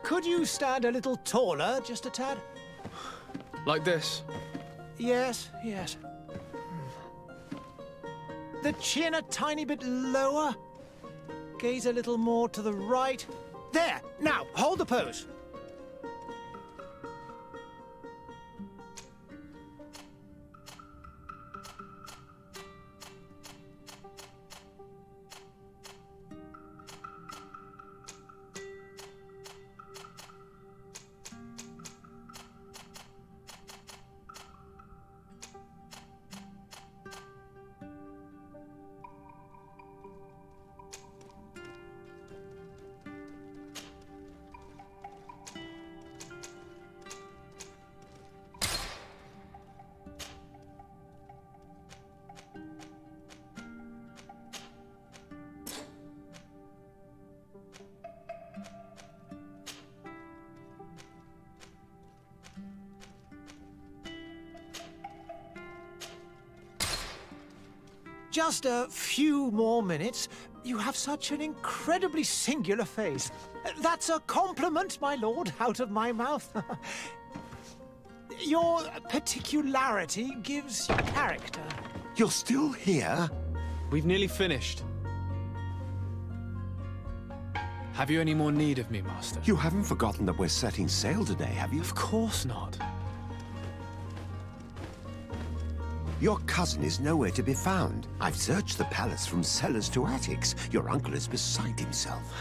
Could you stand a little taller, just a tad? Like this? Yes, yes. The chin a tiny bit lower. Gaze a little more to the right. There! Now, hold the pose. Just a few more minutes. You have such an incredibly singular face. That's a compliment, my lord, out of my mouth. Your particularity gives you character. You're still here? We've nearly finished. Have you any more need of me, Master? You haven't forgotten that we're setting sail today, have you? Of course not. Your cousin is nowhere to be found. I've searched the palace from cellars to attics. Your uncle is beside himself.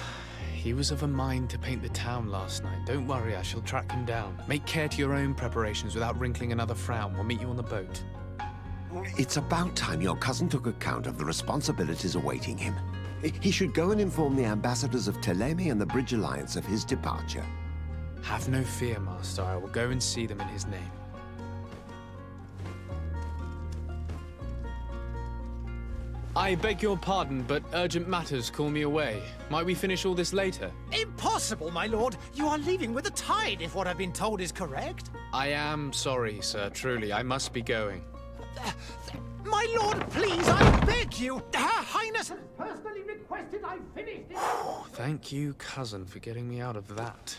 He was of a mind to paint the town last night. Don't worry, I shall track him down. Make care to your own preparations without wrinkling another frown. We'll meet you on the boat. It's about time your cousin took account of the responsibilities awaiting him. He should go and inform the ambassadors of Ptolemy and the Bridge Alliance of his departure. Have no fear, Master. I will go and see them in his name. I beg your pardon, but urgent matters call me away. Might we finish all this later? Impossible, my lord. You are leaving with the tide, if what I've been told is correct. I am sorry, sir. Truly, I must be going. My lord, please, I beg you. Her Highness has personally requested I finish it. Thank you, cousin, for getting me out of that.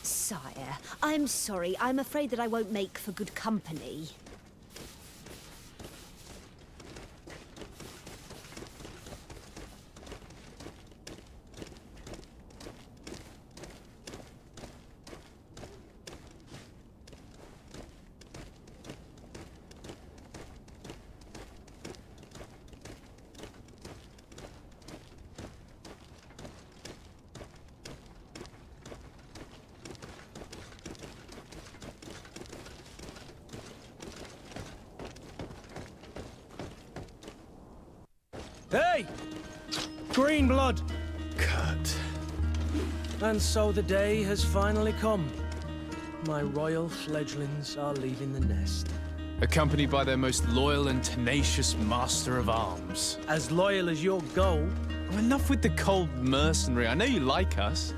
Sire, I'm sorry. I'm afraid that I won't make for good company. Hey! Green blood! Kurt. And so the day has finally come. My royal fledglings are leaving the nest. Accompanied by their most loyal and tenacious master of arms. As loyal as your goal. Oh, enough with the cold mercenary. I know you like us.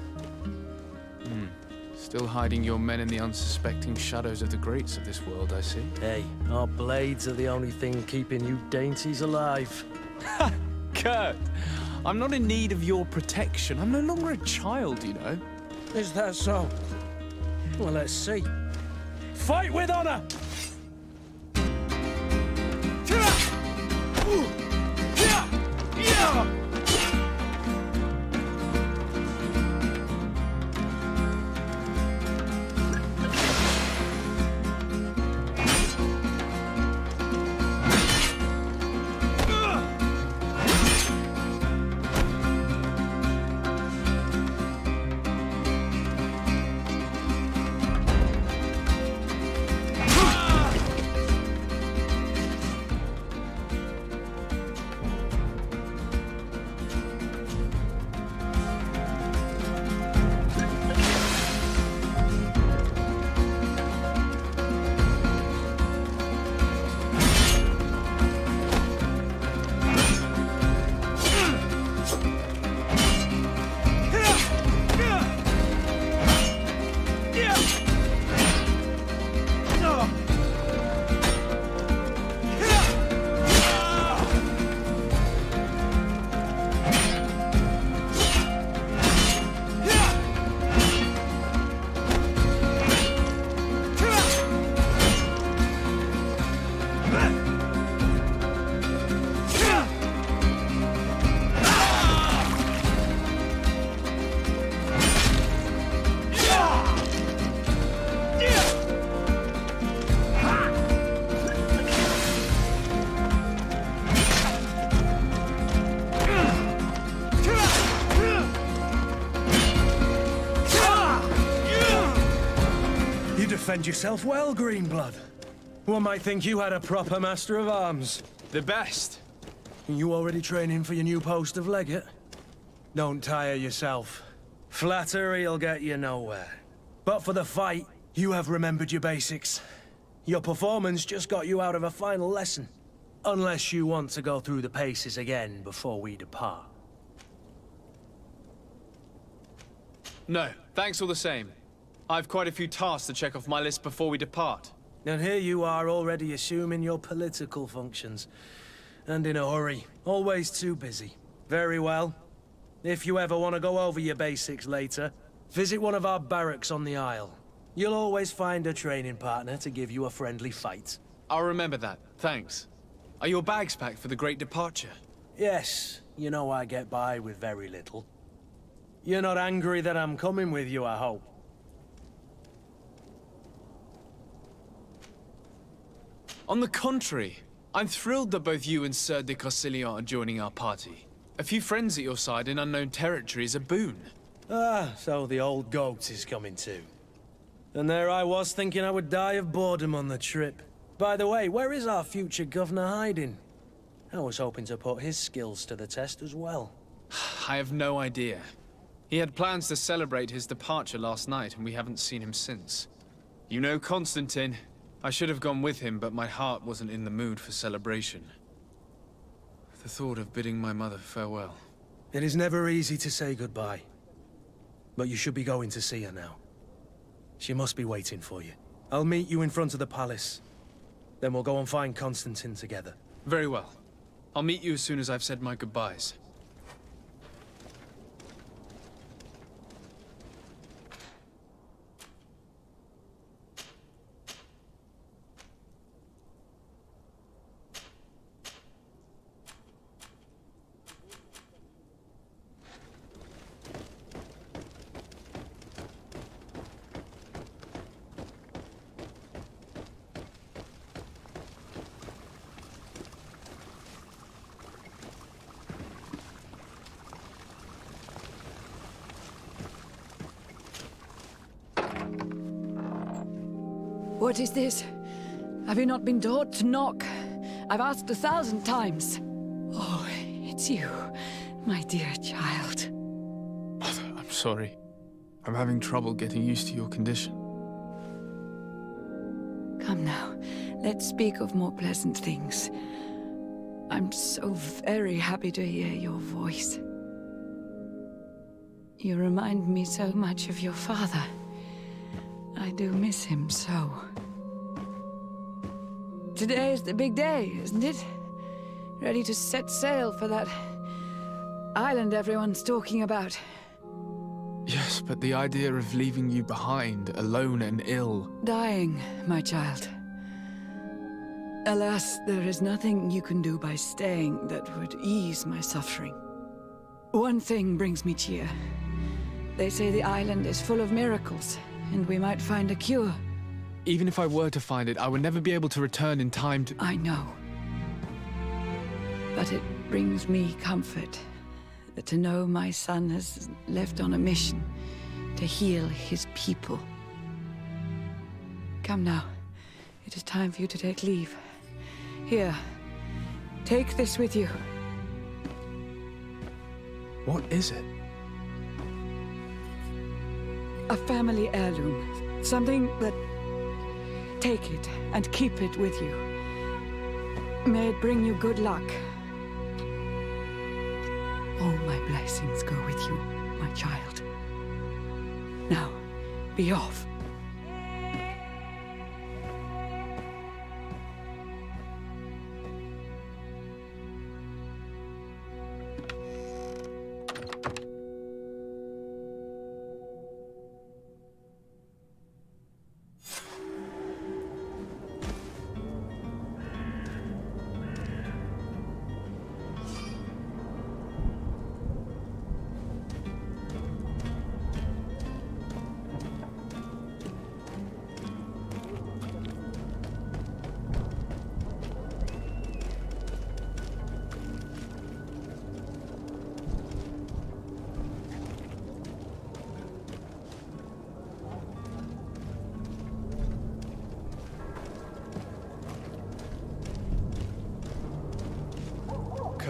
Still hiding your men in the unsuspecting shadows of the greats of this world, I see. Hey, our blades are the only thing keeping you dainties alive. Ha! Kurt, I'm not in need of your protection. I'm no longer a child, you know. Is that so? Well, let's see. Fight with honor! defend yourself well, Greenblood. One might think you had a proper master of arms. The best. You already training for your new post of legate? Don't tire yourself. Flattery'll get you nowhere. But for the fight, you have remembered your basics. Your performance just got you out of a final lesson. Unless you want to go through the paces again before we depart. No, thanks all the same. I've quite a few tasks to check off my list before we depart. And here you are already assuming your political functions. And in a hurry. Always too busy. Very well. If you ever want to go over your basics later, visit one of our barracks on the Isle. You'll always find a training partner to give you a friendly fight. I'll remember that, thanks. Are your bags packed for the great departure? Yes, you know I get by with very little. You're not angry that I'm coming with you, I hope. On the contrary, I'm thrilled that both you and Sir de Cossillon are joining our party. A few friends at your side in unknown territory is a boon. Ah, so the old goat is coming too. And there I was thinking I would die of boredom on the trip. By the way, where is our future governor hiding? I was hoping to put his skills to the test as well. I have no idea. He had plans to celebrate his departure last night, and we haven't seen him since. You know Constantine. I should have gone with him, but my heart wasn't in the mood for celebration. The thought of bidding my mother farewell. It is never easy to say goodbye. But you should be going to see her now. She must be waiting for you. I'll meet you in front of the palace. Then we'll go and find Constantine together. Very well. I'll meet you as soon as I've said my goodbyes. What is this? Have you not been taught to knock? I've asked 1,000 times. Oh, it's you, my dear child. Mother, I'm sorry. I'm having trouble getting used to your condition. Come now, let's speak of more pleasant things. I'm so very happy to hear your voice. You remind me so much of your father. I do miss him so. Today is the big day, isn't it? Ready to set sail for that island everyone's talking about. Yes, but the idea of leaving you behind, alone and ill... Dying, my child. Alas, there is nothing you can do by staying that would ease my suffering. One thing brings me cheer. They say the island is full of miracles, and we might find a cure. Even if I were to find it, I would never be able to return in time to... I know. But it brings me comfort to know my son has left on a mission to heal his people. Come now. It is time for you to take leave. Here, take this with you. What is it? A family heirloom. Something that... Take it and keep it with you. May it bring you good luck. All my blessings go with you, my child. Now, be off.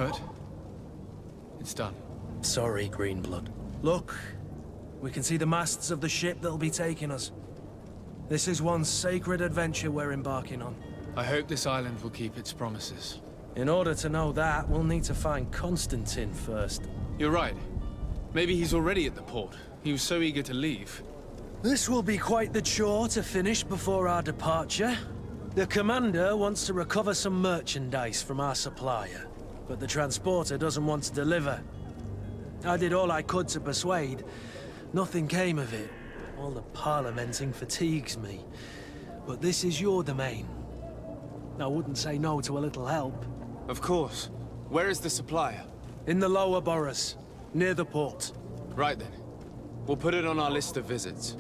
Kurt. It's done. Sorry, Greenblood. Look, we can see the masts of the ship that'll be taking us. This is one sacred adventure we're embarking on. I hope this island will keep its promises. In order to know that, we'll need to find Constantine first. You're right. Maybe he's already at the port. He was so eager to leave. This will be quite the chore to finish before our departure. The commander wants to recover some merchandise from our supplier, but the transporter doesn't want to deliver. I did all I could to persuade. Nothing came of it. All the parliamenting fatigues me. But this is your domain. I wouldn't say no to a little help. Of course. Where is the supplier? In the lower boroughs, near the port. Right then. We'll put it on our list of visits.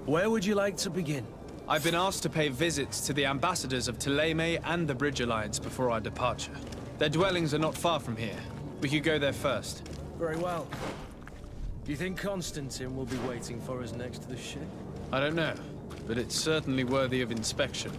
Where would you like to begin? I've been asked to pay visits to the ambassadors of Thélème and the Bridge Alliance before our departure. Their dwellings are not far from here. We could go there first. Very well. Do you think Constantine will be waiting for us next to the ship? I don't know, but it's certainly worthy of inspection.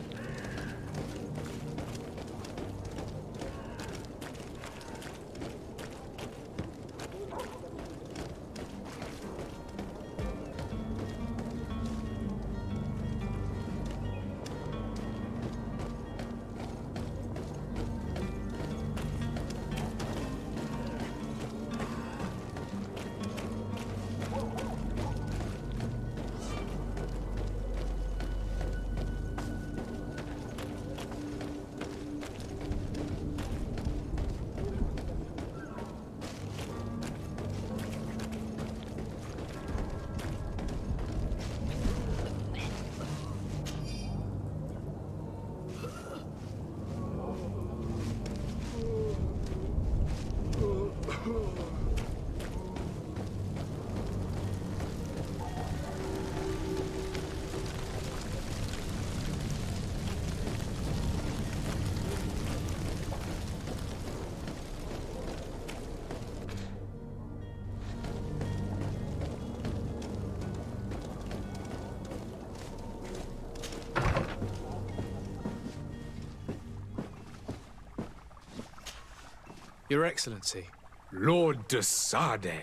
Your Excellency. Lord de Sade,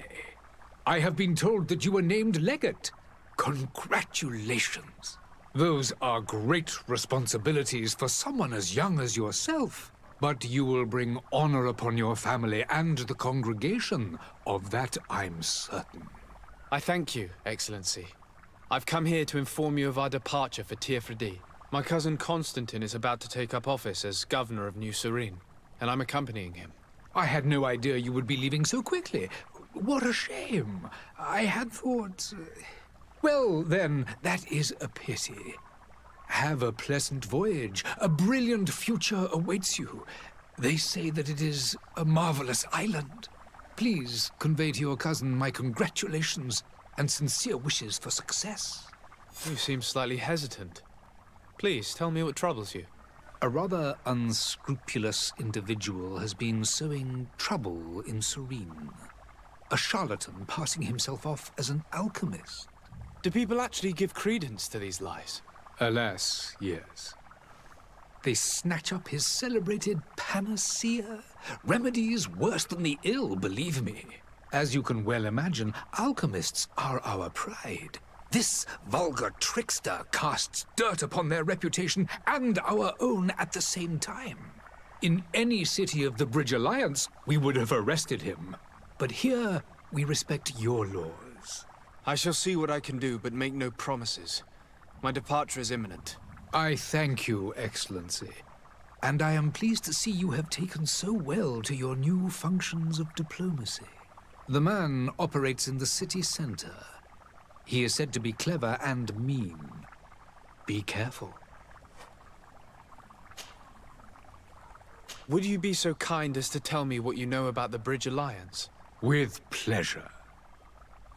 I have been told that you were named legate. Congratulations. Those are great responsibilities for someone as young as yourself. But you will bring honor upon your family and the congregation. Of that I'm certain. I thank you, Excellency. I've come here to inform you of our departure for Tiefredi. My cousin Constantine is about to take up office as governor of New Serene, and I'm accompanying him. I had no idea you would be leaving so quickly. What a shame. I had thought... Well, then, that is a pity. Have a pleasant voyage. A brilliant future awaits you. They say that it is a marvelous island. Please convey to your cousin my congratulations and sincere wishes for success. You seem slightly hesitant. Please, tell me what troubles you. A rather unscrupulous individual has been sowing trouble in Serene. A charlatan passing himself off as an alchemist. Do people actually give credence to these lies? Alas, yes. They snatch up his celebrated panacea. Remedies worse than the ill, believe me. As you can well imagine, alchemists are our pride. This vulgar trickster casts dirt upon their reputation and our own at the same time. In any city of the Bridge Alliance, we would have arrested him. But here, we respect your laws. I shall see what I can do, but make no promises. My departure is imminent. I thank you, Excellency. And I am pleased to see you have taken so well to your new functions of diplomacy. The man operates in the city center. He is said to be clever and mean. Be careful. Would you be so kind as to tell me what you know about the Bridge Alliance? With pleasure.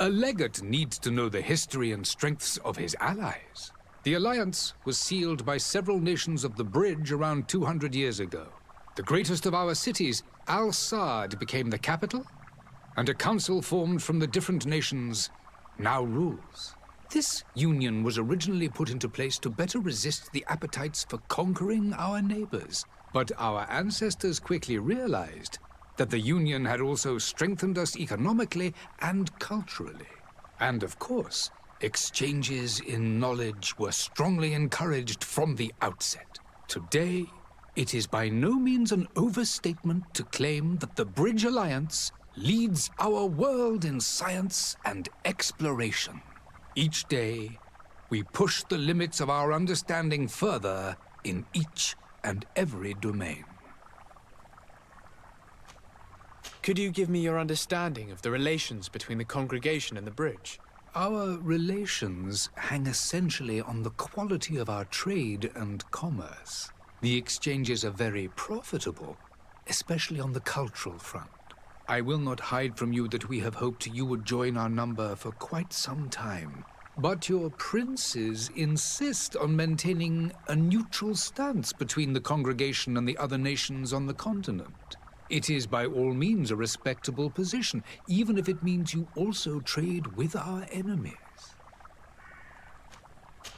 A legate needs to know the history and strengths of his allies. The alliance was sealed by several nations of the Bridge around 200 years ago. The greatest of our cities, Al-Saad, became the capital, and a council formed from the different nations now rules. This union was originally put into place to better resist the appetites for conquering our neighbors. But our ancestors quickly realized that the union had also strengthened us economically and culturally. And of course, exchanges in knowledge were strongly encouraged from the outset. Today, it is by no means an overstatement to claim that the Bridge Alliance leads our world in science and exploration. Each day, we push the limits of our understanding further in each and every domain. Could you give me your understanding of the relations between the congregation and the bridge? Our relations hang essentially on the quality of our trade and commerce. The exchanges are very profitable, especially on the cultural front. I will not hide from you that we have hoped you would join our number for quite some time. But your princes insist on maintaining a neutral stance between the congregation and the other nations on the continent. It is by all means a respectable position, even if it means you also trade with our enemies.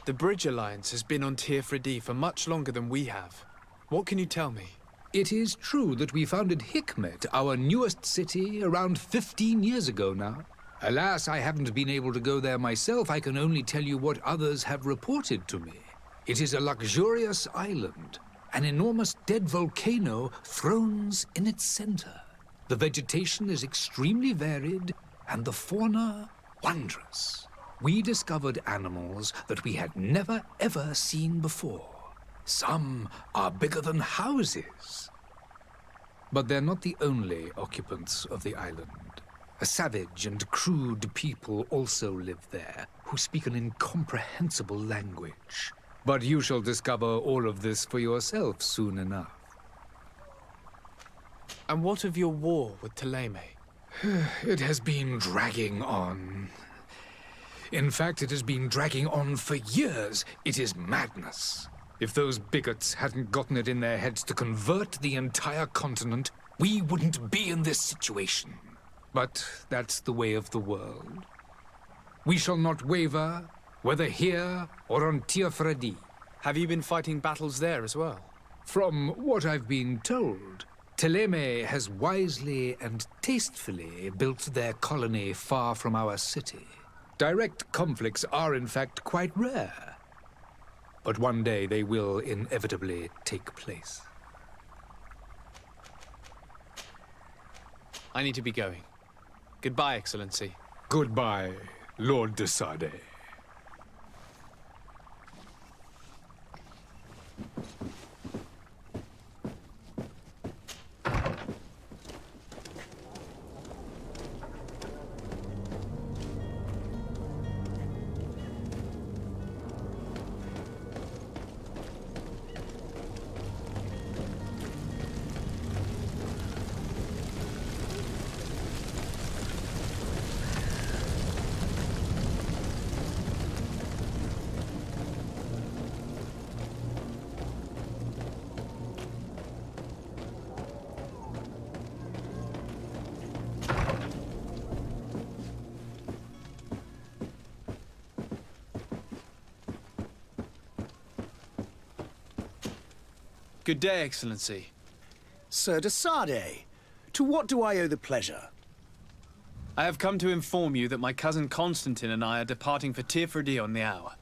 The Bridge Alliance has been on Tier 4D for much longer than we have. What can you tell me? It is true that we founded Hikmet, our newest city, around 15 years ago now. Alas, I haven't been able to go there myself. I can only tell you what others have reported to me. It is a luxurious island. An enormous dead volcano thrones in its center. The vegetation is extremely varied, and the fauna wondrous. We discovered animals that we had never ever seen before. Some are bigger than houses. But they're not the only occupants of the island. A savage and crude people also live there, who speak an incomprehensible language. But you shall discover all of this for yourself soon enough. And what of your war with Ptolemy? It has been dragging on. In fact, it has been dragging on for years. It is madness. If those bigots hadn't gotten it in their heads to convert the entire continent, we wouldn't be in this situation. But that's the way of the world. We shall not waver, whether here or on Tier 4D. Have you been fighting battles there as well? From what I've been told, Ptolemy has wisely and tastefully built their colony far from our city. Direct conflicts are in fact quite rare. But one day they will inevitably take place. I need to be going. Goodbye, Excellency. Goodbye, Lord de Sade. Good day, Excellency. Sir de Sade, to what do I owe the pleasure? I have come to inform you that my cousin Constantine and I are departing for Tier 4D on the hour.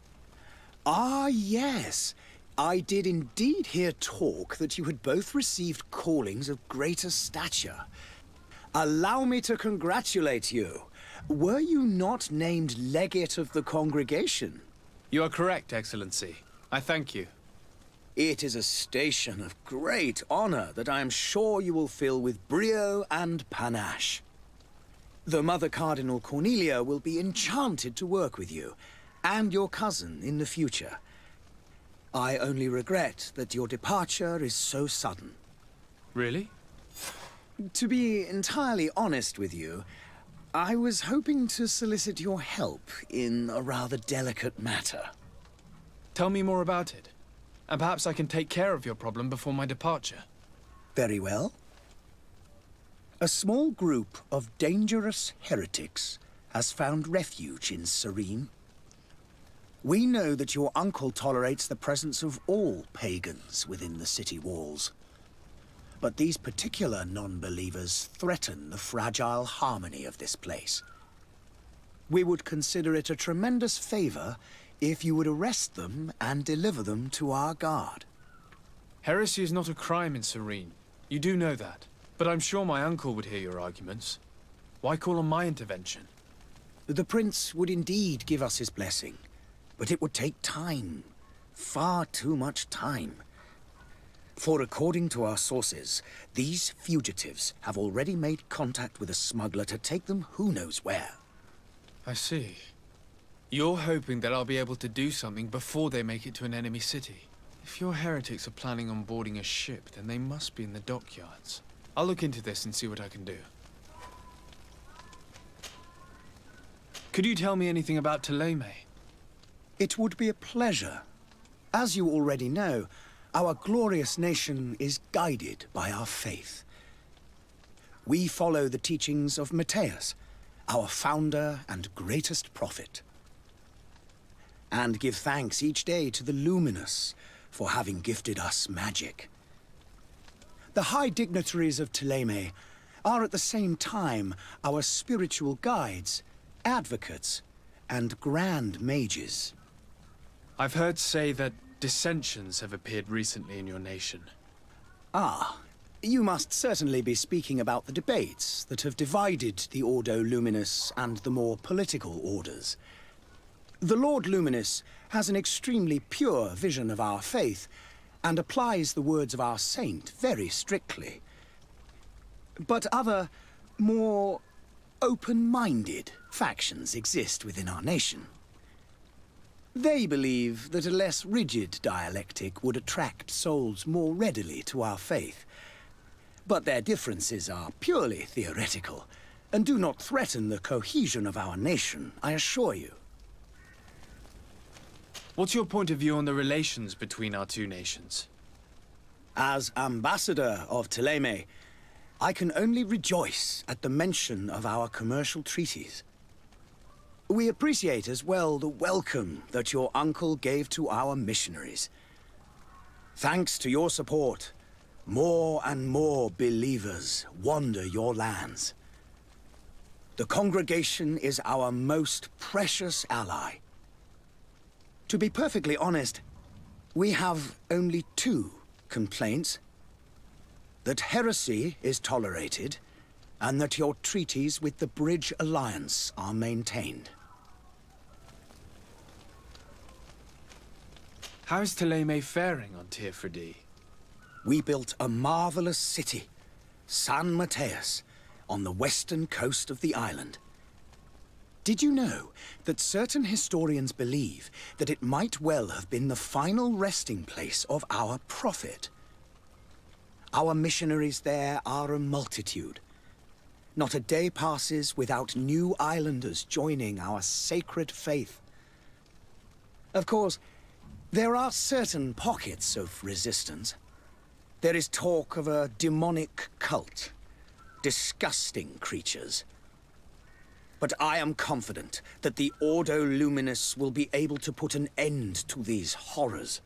Ah, yes. I did indeed hear talk that you had both received callings of greater stature. Allow me to congratulate you. Were you not named legate of the congregation? You are correct, Excellency. I thank you. It is a station of great honor that I am sure you will fill with brio and panache. The Mother Cardinal Cornelia will be enchanted to work with you, and your cousin in the future. I only regret that your departure is so sudden. Really? To be entirely honest with you, I was hoping to solicit your help in a rather delicate matter. Tell me more about it. And perhaps I can take care of your problem before my departure. Very well. A small group of dangerous heretics has found refuge in Serene. We know that your uncle tolerates the presence of all pagans within the city walls. But these particular non-believers threaten the fragile harmony of this place. We would consider it a tremendous favor if you would arrest them and deliver them to our guard. Heresy is not a crime in Serene. You do know that. But I'm sure my uncle would hear your arguments. Why call on my intervention? The prince would indeed give us his blessing, but it would take time. Far too much time. For according to our sources, these fugitives have already made contact with a smuggler to take them who knows where. I see. You're hoping that I'll be able to do something before they make it to an enemy city. If your heretics are planning on boarding a ship, then they must be in the dockyards. I'll look into this and see what I can do. Could you tell me anything about Thélème? It would be a pleasure. As you already know, our glorious nation is guided by our faith. We follow the teachings of Matthias, our founder and greatest prophet, and give thanks each day to the Luminous for having gifted us magic. The high dignitaries of Thélème are at the same time our spiritual guides, advocates, and grand mages. I've heard say that dissensions have appeared recently in your nation. Ah, you must certainly be speaking about the debates that have divided the Ordo Luminous and the more political orders. The Lord Luminous has an extremely pure vision of our faith, and applies the words of our saint very strictly. But other, more open-minded factions exist within our nation. They believe that a less rigid dialectic would attract souls more readily to our faith. But their differences are purely theoretical, and do not threaten the cohesion of our nation, I assure you. What's your point of view on the relations between our two nations? As ambassador of Thélème, I can only rejoice at the mention of our commercial treaties. We appreciate as well the welcome that your uncle gave to our missionaries. Thanks to your support, more and more believers wander your lands. The congregation is our most precious ally. To be perfectly honest, we have only two complaints. That heresy is tolerated, and that your treaties with the Bridge Alliance are maintained. How is Thélème faring on Tier We built a marvelous city, San Matthias, on the western coast of the island. Did you know that certain historians believe that it might well have been the final resting place of our prophet? Our missionaries there are a multitude. Not a day passes without new islanders joining our sacred faith. Of course, there are certain pockets of resistance. There is talk of a demonic cult, disgusting creatures. But I am confident that the Ordo Luminous will be able to put an end to these horrors.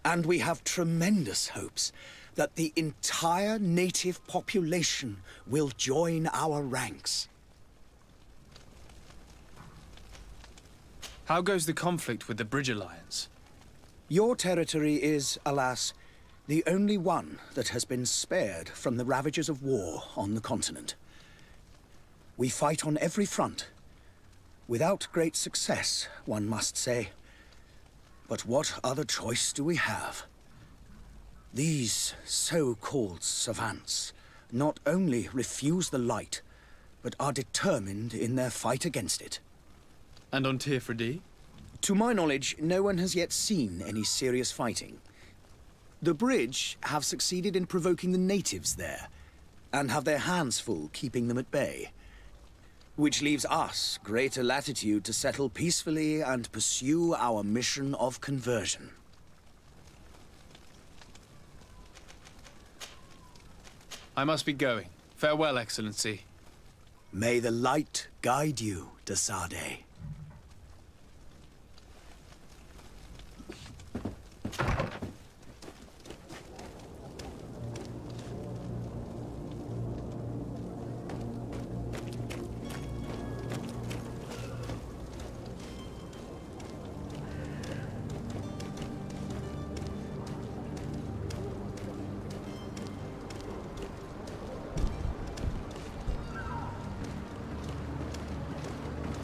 And we have tremendous hopes that the entire native population will join our ranks. How goes the conflict with the Bridge Alliance? Your territory is, alas, the only one that has been spared from the ravages of war on the continent. We fight on every front, without great success, one must say. But what other choice do we have? These so-called savants not only refuse the light, but are determined in their fight against it. And on Tier To my knowledge, no one has yet seen any serious fighting. The Bridge have succeeded in provoking the natives there, and have their hands full keeping them at bay. Which leaves us greater latitude to settle peacefully and pursue our mission of conversion. I must be going. Farewell, Excellency. May the light guide you, de Sade.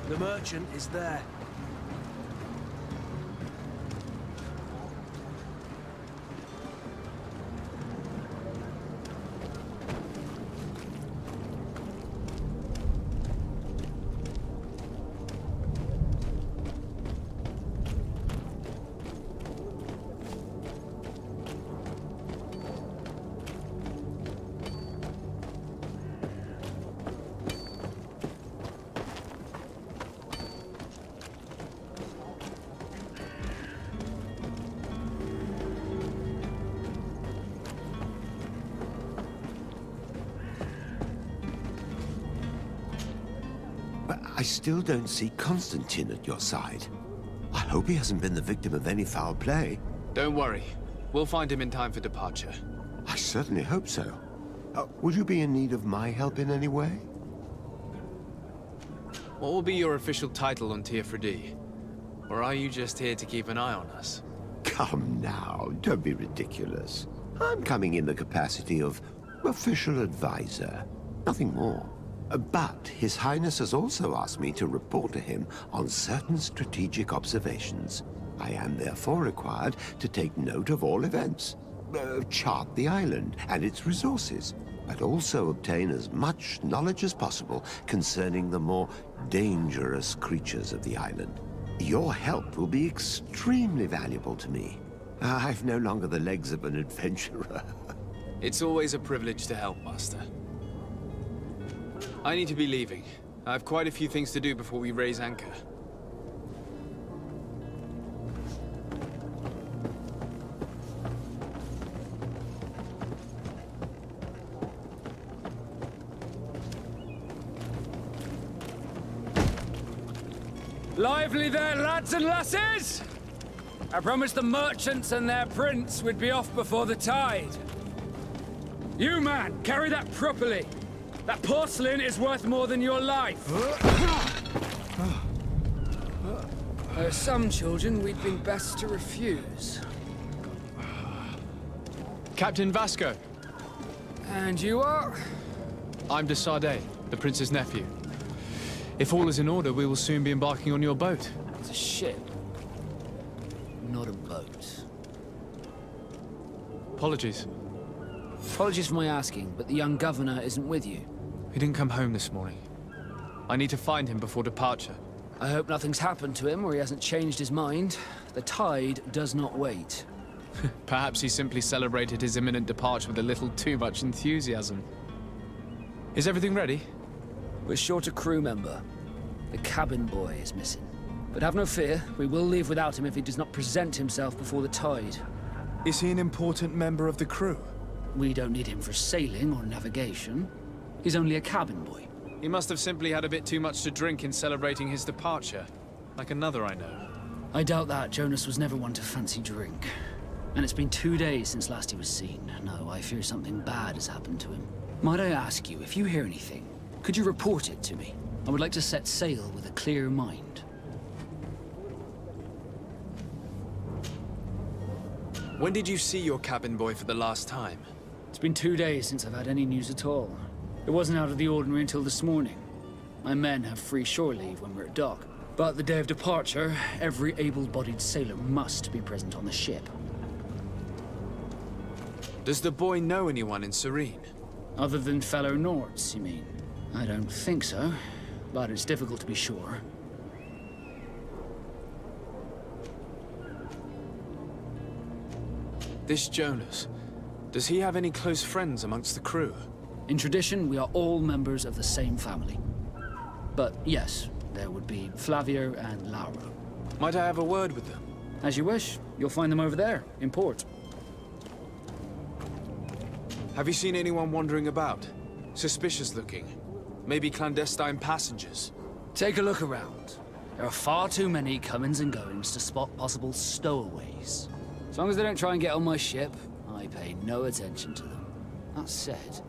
The merchant is there. But I still don't see Constantine at your side. I hope he hasn't been the victim of any foul play. Don't worry. We'll find him in time for departure. I certainly hope so. Would you be in need of my help in any way? What will be your official title on Teofredi? Or are you just here to keep an eye on us? Come now, don't be ridiculous. I'm coming in the capacity of official advisor, nothing more. But His Highness has also asked me to report to him on certain strategic observations. I am therefore required to take note of all events, chart the island and its resources, but also obtain as much knowledge as possible concerning the more dangerous creatures of the island. Your help will be extremely valuable to me. I've no longer the legs of an adventurer. It's always a privilege to help, Master. I need to be leaving. I have quite a few things to do before we raise anchor. Lively there, lads and lasses! I promised the merchants and their prince we'd be off before the tide. You, man, carry that properly. That porcelain is worth more than your life. There are some children we'd been best to refuse. Captain Vasco. And you are? I'm de Sade, the prince's nephew. If all is in order, we will soon be embarking on your boat. It's a ship, not a boat. Apologies. Apologies for my asking, but the young governor isn't with you. He didn't come home this morning. I need to find him before departure. I hope nothing's happened to him or he hasn't changed his mind. The tide does not wait. Perhaps he simply celebrated his imminent departure with a little too much enthusiasm. Is everything ready? We're short a crew member. The cabin boy is missing. But have no fear, we will leave without him if he does not present himself before the tide. Is he an important member of the crew? We don't need him for sailing or navigation. He's only a cabin boy. He must have simply had a bit too much to drink in celebrating his departure. Like another I know. I doubt that. Jonas was never one to fancy drink. And it's been 2 days since last he was seen. No, I fear something bad has happened to him. Might I ask you, if you hear anything, could you report it to me? I would like to set sail with a clear mind. When did you see your cabin boy for the last time? It's been 2 days since I've had any news at all. It wasn't out of the ordinary until this morning. My men have free shore leave when we're at dock. But the day of departure, every able-bodied sailor must be present on the ship. Does the boy know anyone in Serene? Other than fellow Nords, you mean? I don't think so, but it's difficult to be sure. This Jonas, does he have any close friends amongst the crew? In tradition, we are all members of the same family. But yes, there would be Flavio and Laura. Might I have a word with them? As you wish. You'll find them over there, in port. Have you seen anyone wandering about? Suspicious looking. Maybe clandestine passengers. Take a look around. There are far too many comings and goings to spot possible stowaways. As long as they don't try and get on my ship, I pay no attention to them. That said,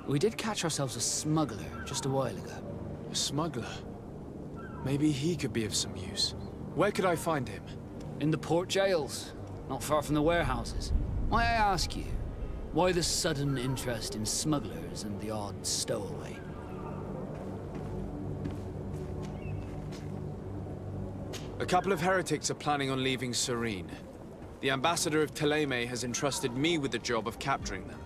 we did catch ourselves a smuggler just a while ago. A smuggler? Maybe he could be of some use. Where could I find him? In the port jails, not far from the warehouses. Might I ask you, why the sudden interest in smugglers and the odd stowaway? A couple of heretics are planning on leaving Serene. The ambassador of Teleme has entrusted me with the job of capturing them.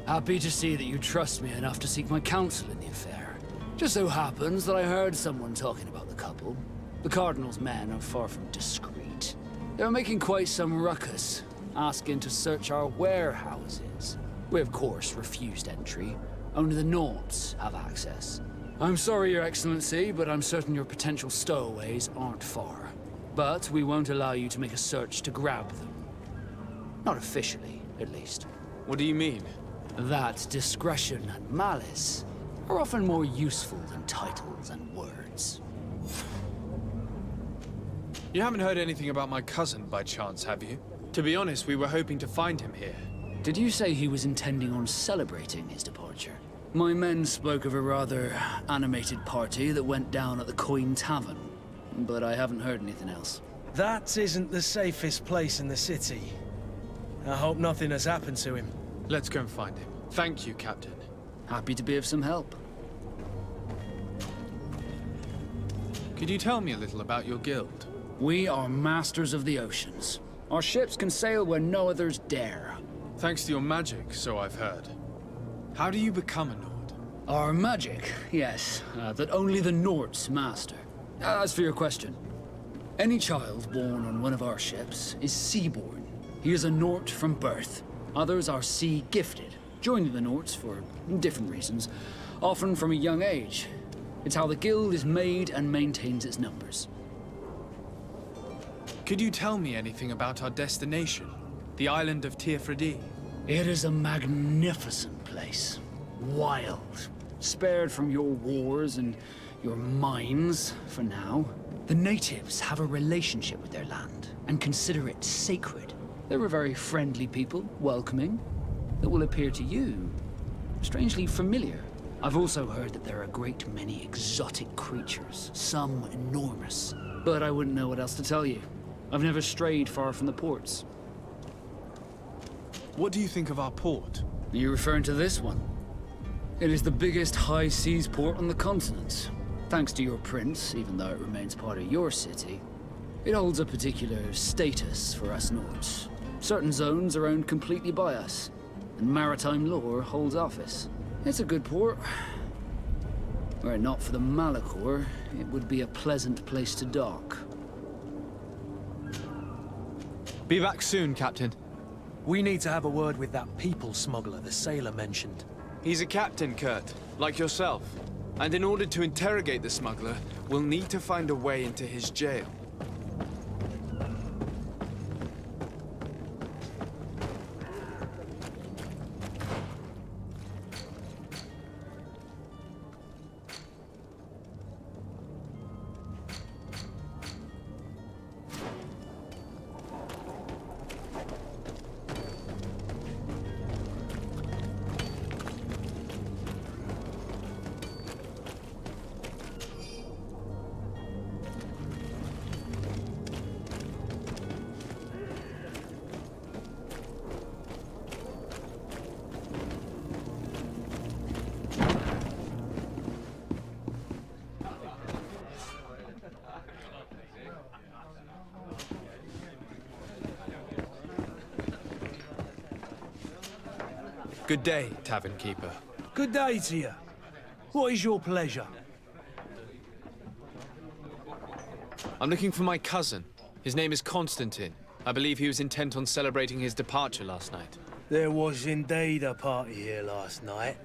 Happy to see that you trust me enough to seek my counsel in the affair. Just so happens that I heard someone talking about the couple. The Cardinal's men are far from discreet. They were making quite some ruckus, asking to search our warehouses. We, of course, refused entry. Only the Nords have access. I'm sorry, Your Excellency, but I'm certain your potential stowaways aren't far. But we won't allow you to make a search to grab them. Not officially, at least. What do you mean? That discretion and malice are often more useful than titles and words. You haven't heard anything about my cousin by chance, have you? To be honest, we were hoping to find him here. Did you say he was intending on celebrating his departure? My men spoke of a rather animated party that went down at the Coin Tavern, but I haven't heard anything else. That isn't the safest place in the city. I hope nothing has happened to him. Let's go and find him. Thank you, Captain. Happy to be of some help. Could you tell me a little about your guild? We are masters of the oceans. Our ships can sail where no others dare. Thanks to your magic, so I've heard. How do you become a Nord? Our magic, yes, that only the Nords master. As for your question, any child born on one of our ships is sea-born. He is a Nord from birth. Others are sea-gifted, joining the Nords for different reasons, often from a young age. It's how the guild is made and maintains its numbers. Could you tell me anything about our destination? The island of Tirfredi? It is a magnificent place. Wild. Spared from your wars and your mines, for now. The natives have a relationship with their land and consider it sacred. They're a very friendly people, welcoming, that will appear to you strangely familiar. I've also heard that there are a great many exotic creatures, some enormous. But I wouldn't know what else to tell you. I've never strayed far from the ports. What do you think of our port? Are you referring to this one? It is the biggest high seas port on the continent. Thanks to your prince, even though it remains part of your city, it holds a particular status for us Nords. Certain zones are owned completely by us, and maritime law holds office. It's a good port. Were it not for the Malachor, it would be a pleasant place to dock. Be back soon, Captain. We need to have a word with that people smuggler the sailor mentioned. He's a captain, Kurt, like yourself. And in order to interrogate the smuggler, we'll need to find a way into his jail. Good day, tavern keeper. Good day to you. What is your pleasure? I'm looking for my cousin. His name is Constantine. I believe he was intent on celebrating his departure last night. There was indeed a party here last night,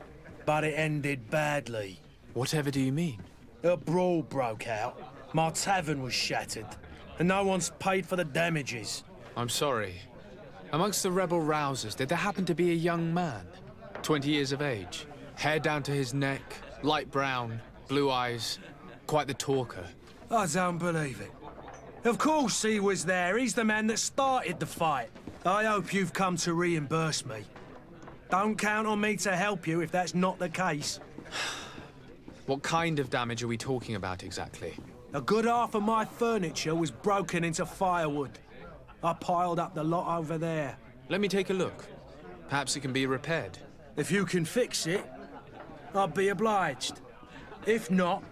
but it ended badly. Whatever do you mean? A brawl broke out. My tavern was shattered, and no one's paid for the damages. I'm sorry. Amongst the rebel rousers, did there happen to be a young man? 20 years of age? Hair down to his neck, light brown, blue eyes. Quite the talker. I don't believe it. Of course he was there. He's the man that started the fight. I hope you've come to reimburse me. Don't count on me to help you if that's not the case. What kind of damage are we talking about exactly? A good half of my furniture was broken into firewood. I piled up the lot over there. Let me take a look. Perhaps it can be repaired. If you can fix it, I'll be obliged. If not,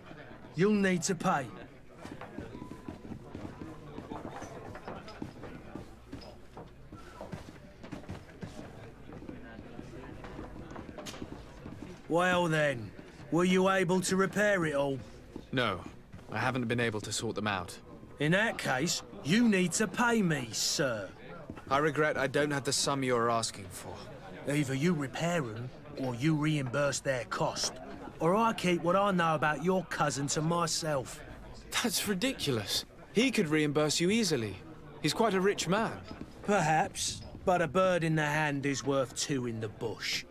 you'll need to pay. Well then, were you able to repair it all? No, I haven't been able to sort them out. In that case, you need to pay me, sir. I regret I don't have the sum you're asking for. Either you repair them, or you reimburse their cost. Or I keep what I know about your cousin to myself. That's ridiculous. He could reimburse you easily. He's quite a rich man. Perhaps, but a bird in the hand is worth two in the bush.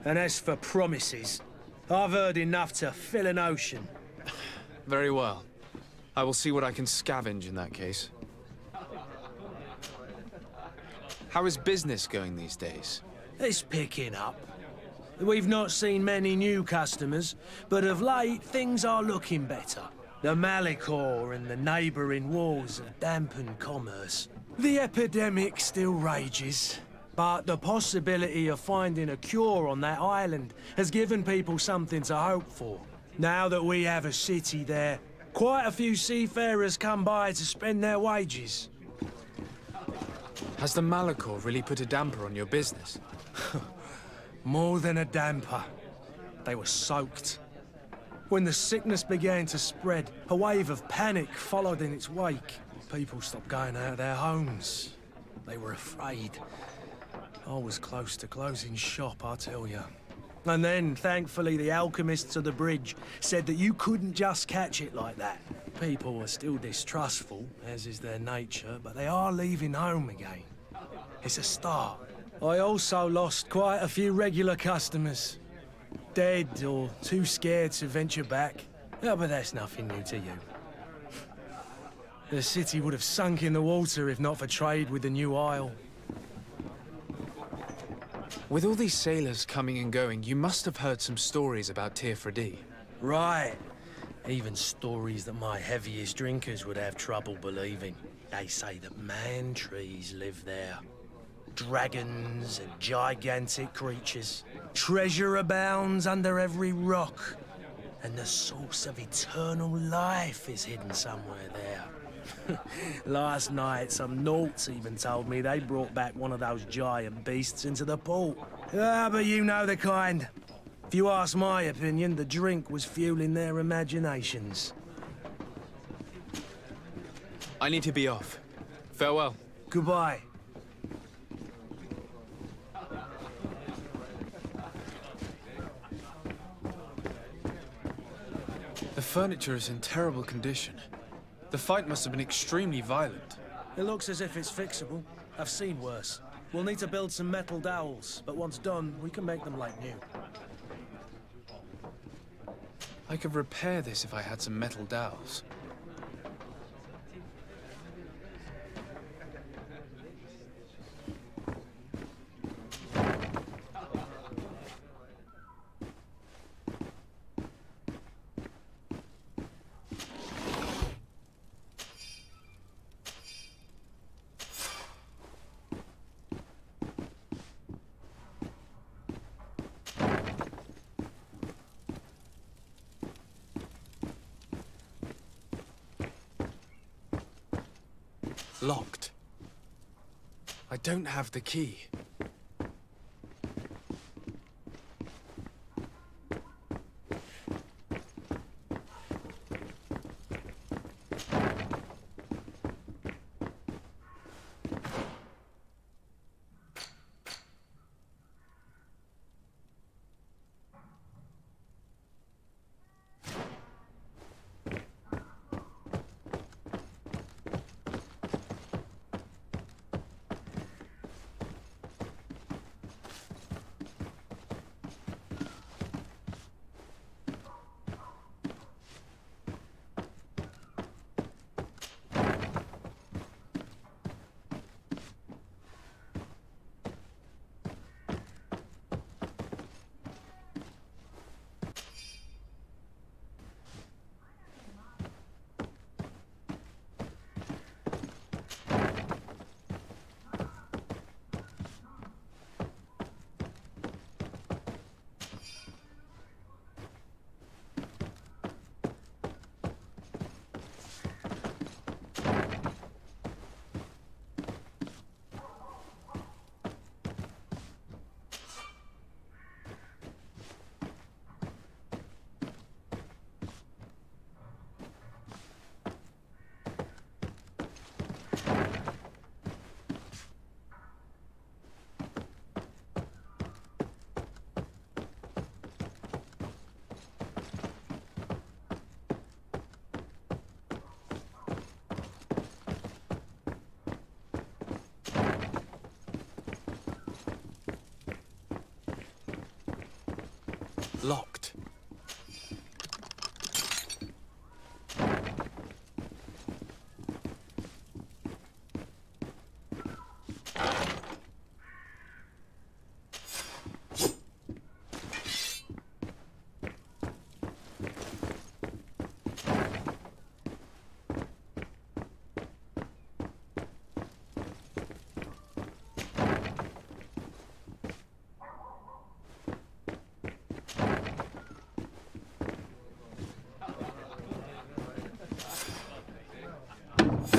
And as for promises, I've heard enough to fill an ocean. Very well. I will see what I can scavenge in that case. How is business going these days? It's picking up. We've not seen many new customers, but of late things are looking better. The Malicor and the neighbouring wars have dampened commerce. The epidemic still rages, but the possibility of finding a cure on that island has given people something to hope for. Now that we have a city there, quite a few seafarers come by to spend their wages. Has the Malicor really put a damper on your business? More than a damper. They were soaked. When the sickness began to spread, a wave of panic followed in its wake. People stopped going out of their homes. They were afraid. I was close to closing shop, I tell you. And then, thankfully, the alchemists of the bridge said that you couldn't just catch it like that. People are still distrustful, as is their nature, but they are leaving home again. It's a start. I also lost quite a few regular customers. Dead or too scared to venture back. Yeah, but that's nothing new to you. The city would have sunk in the water if not for trade with the new isle. With all these sailors coming and going, you must have heard some stories about Tir-Fradee. Right. Even stories that my heaviest drinkers would have trouble believing. They say that man-trees live there. Dragons and gigantic creatures. Treasure abounds under every rock. And the source of eternal life is hidden somewhere there. Last night, some Nauts even told me they brought back one of those giant beasts into the port. Ah, but you know the kind. If you ask my opinion, the drink was fueling their imaginations. I need to be off. Farewell. Goodbye. The furniture is in terrible condition. The fight must have been extremely violent. It looks as if it's fixable. I've seen worse. We'll need to build some metal dowels, but once done, we can make them like new. I could repair this if I had some metal dowels. Locked. I don't have the key.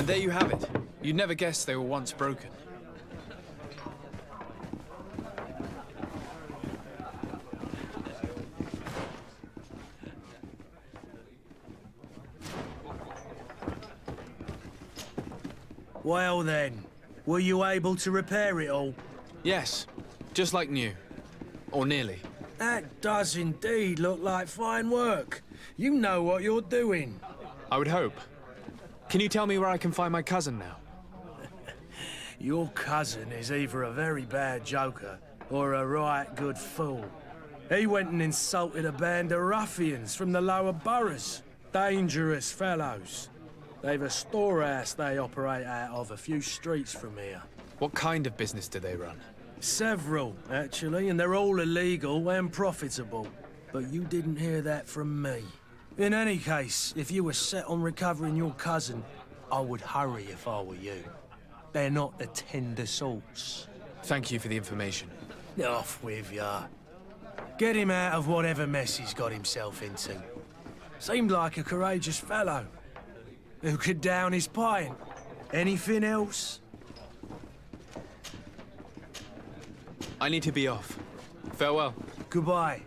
And there you have it. You'd never guess they were once broken. Well then, were you able to repair it all? Yes, just like new. Or nearly. That does indeed look like fine work. You know what you're doing. I would hope. Can you tell me where I can find my cousin now? Your cousin is either a very bad joker or a right good fool. He went and insulted a band of ruffians from the lower boroughs. Dangerous fellows. They've a storehouse they operate out of a few streets from here. What kind of business do they run? Several, actually, and they're all illegal and profitable. But you didn't hear that from me. In any case, if you were set on recovering your cousin, I would hurry if I were you. They're not the tender sorts. Thank you for the information. Off with ya. Get him out of whatever mess he's got himself into. Seemed like a courageous fellow. Who could down his pint? Anything else? I need to be off. Farewell. Goodbye.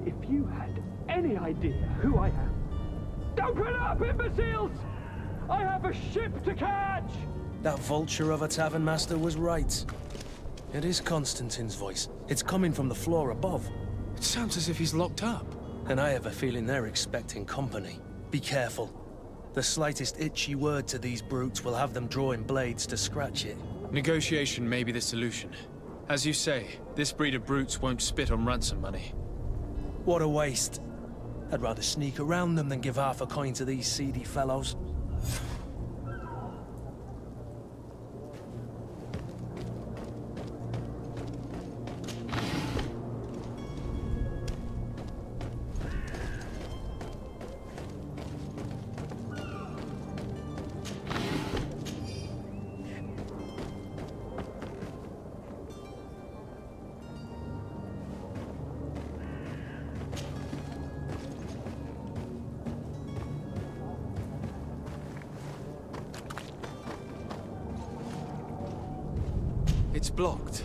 If you had any idea who I am... Open up, imbeciles! I have a ship to catch! That vulture of a tavern master was right. It is Constantine's voice. It's coming from the floor above. It sounds as if he's locked up. And I have a feeling they're expecting company. Be careful. The slightest itchy word to these brutes will have them drawing blades to scratch it. Negotiation may be the solution. As you say, this breed of brutes won't spit on ransom money. What a waste. I'd rather sneak around them than give half a coin to these seedy fellows. It's blocked.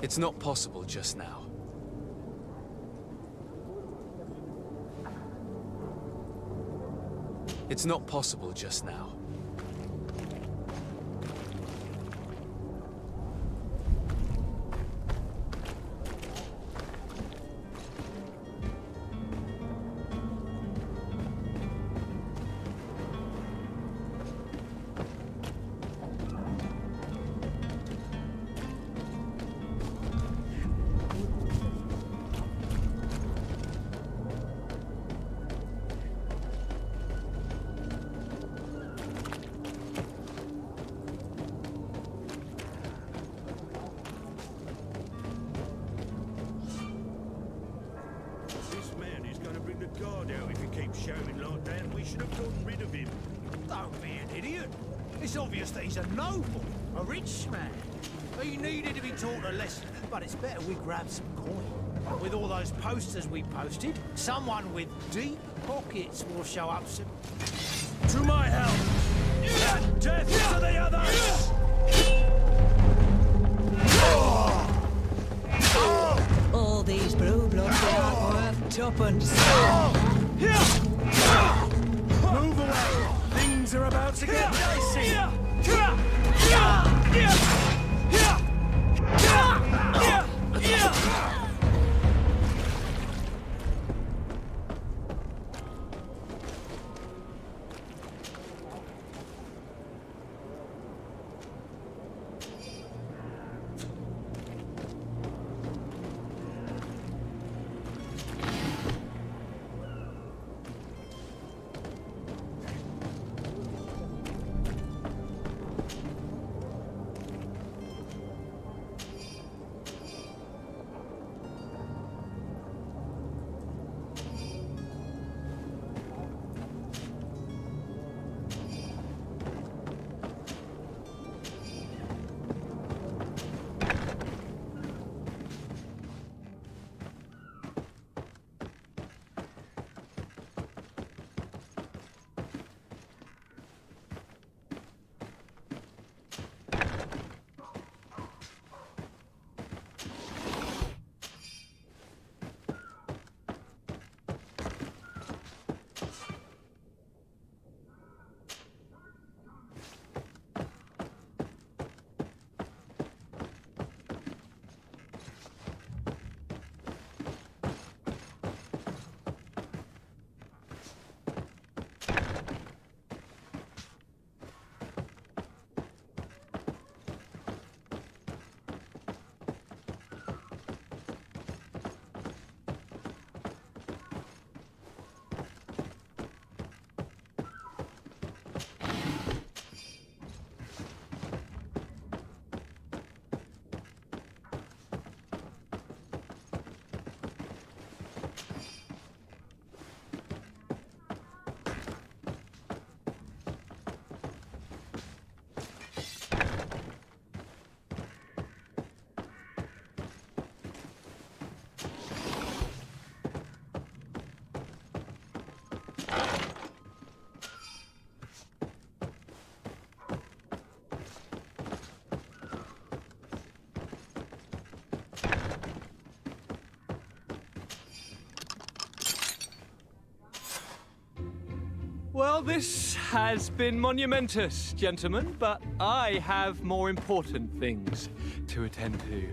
It's not possible just now. It's not possible just now. Shouting like that, we should have gotten rid of him. Don't be an idiot. It's obvious that he's a noble, a rich man. He needed to be taught a lesson, but it's better we grab some coin. With all those posters we posted, someone with deep pockets will show up soon. To my help! And death to the others! All these blue bloods are worth tuppence. Move away! Things are about to get dicey! Well, this has been monumentous, gentlemen, but I have more important things to attend to.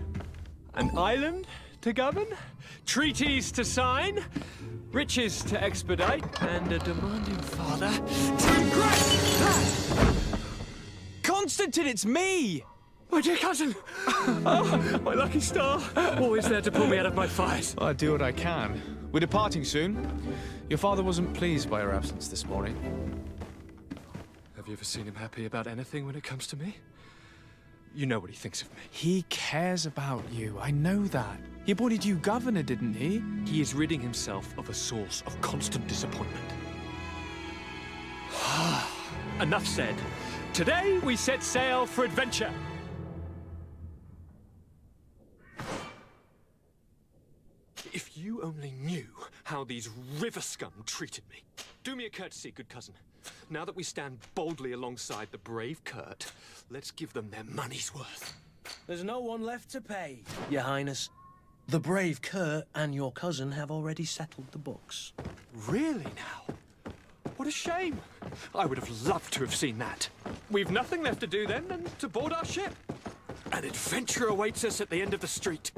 An island to govern, treaties to sign, riches to expedite, and a demanding father to impress. Constantine, it's me! My dear cousin! Oh, my lucky star! Always there to pull me out of my fight. I'll do what I can. We're departing soon. Your father wasn't pleased by your absence this morning. Have you ever seen him happy about anything when it comes to me? You know what he thinks of me. He cares about you, I know that. He appointed you governor, didn't he? He is ridding himself of a source of constant disappointment. Enough said. Today we set sail for adventure. If you only knew how these river scum treated me. Do me a courtesy, good cousin. Now that we stand boldly alongside the brave Kurt, let's give them their money's worth. There's no one left to pay, Your Highness. The brave Kurt and your cousin have already settled the books. Really now? What a shame. I would have loved to have seen that. We've nothing left to do then than to board our ship. An adventure awaits us at the end of the street.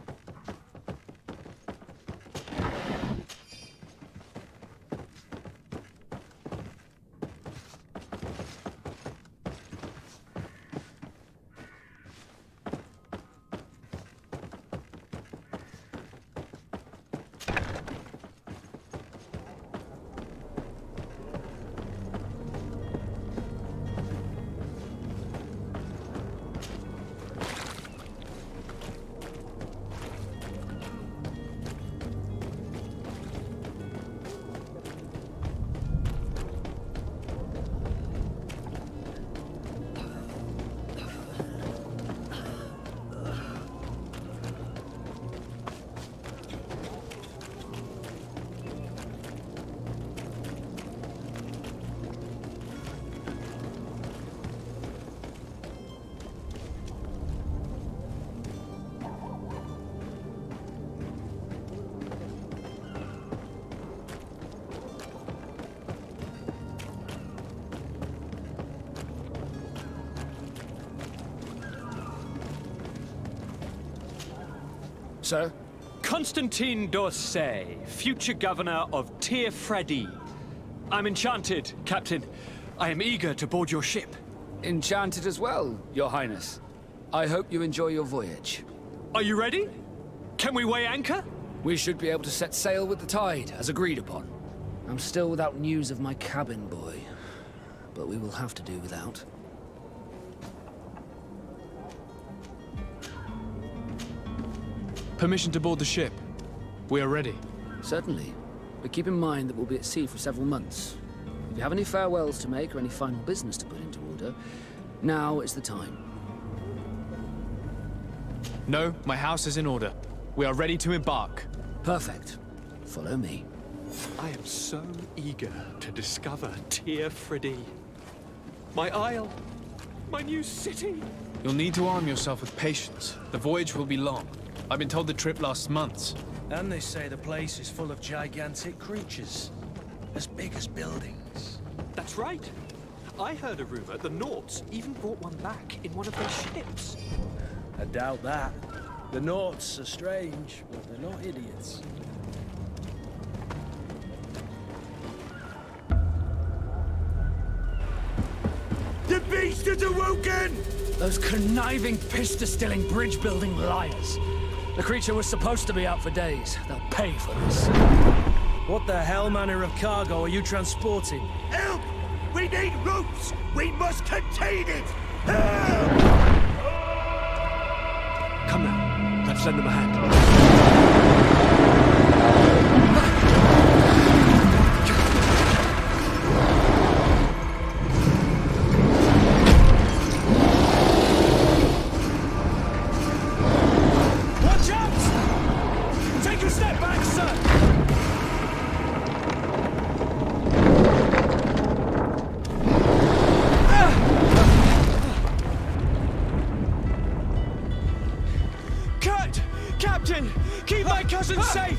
sir? Constantine d'Orsay, future governor of Tir Freddy. I'm enchanted, Captain. I am eager to board your ship. Enchanted as well, Your Highness. I hope you enjoy your voyage. Are you ready? Can we weigh anchor? We should be able to set sail with the tide, as agreed upon. I'm still without news of my cabin boy, but we will have to do without. Permission to board the ship. We are ready. Certainly, but keep in mind that we'll be at sea for several months. If you have any farewells to make or any final business to put into order, now is the time. No, my house is in order. We are ready to embark. Perfect. Follow me. I am so eager to discover Tir Freddy. My isle. My new city. You'll need to arm yourself with patience. The voyage will be long. I've been told the trip lasts months. And they say the place is full of gigantic creatures. As big as buildings. That's right. I heard a rumor the Nauts even brought one back in one of their ships. I doubt that. The Nauts are strange, but they're not idiots. The beast is awoken! Those conniving, piss-distilling, bridge-building liars. The creature was supposed to be out for days. They'll pay for this. What the hell manner of cargo are you transporting? Help! We need ropes! We must contain it! Help! Come now, let's lend them a hand. Captain! Keep my cousin safe!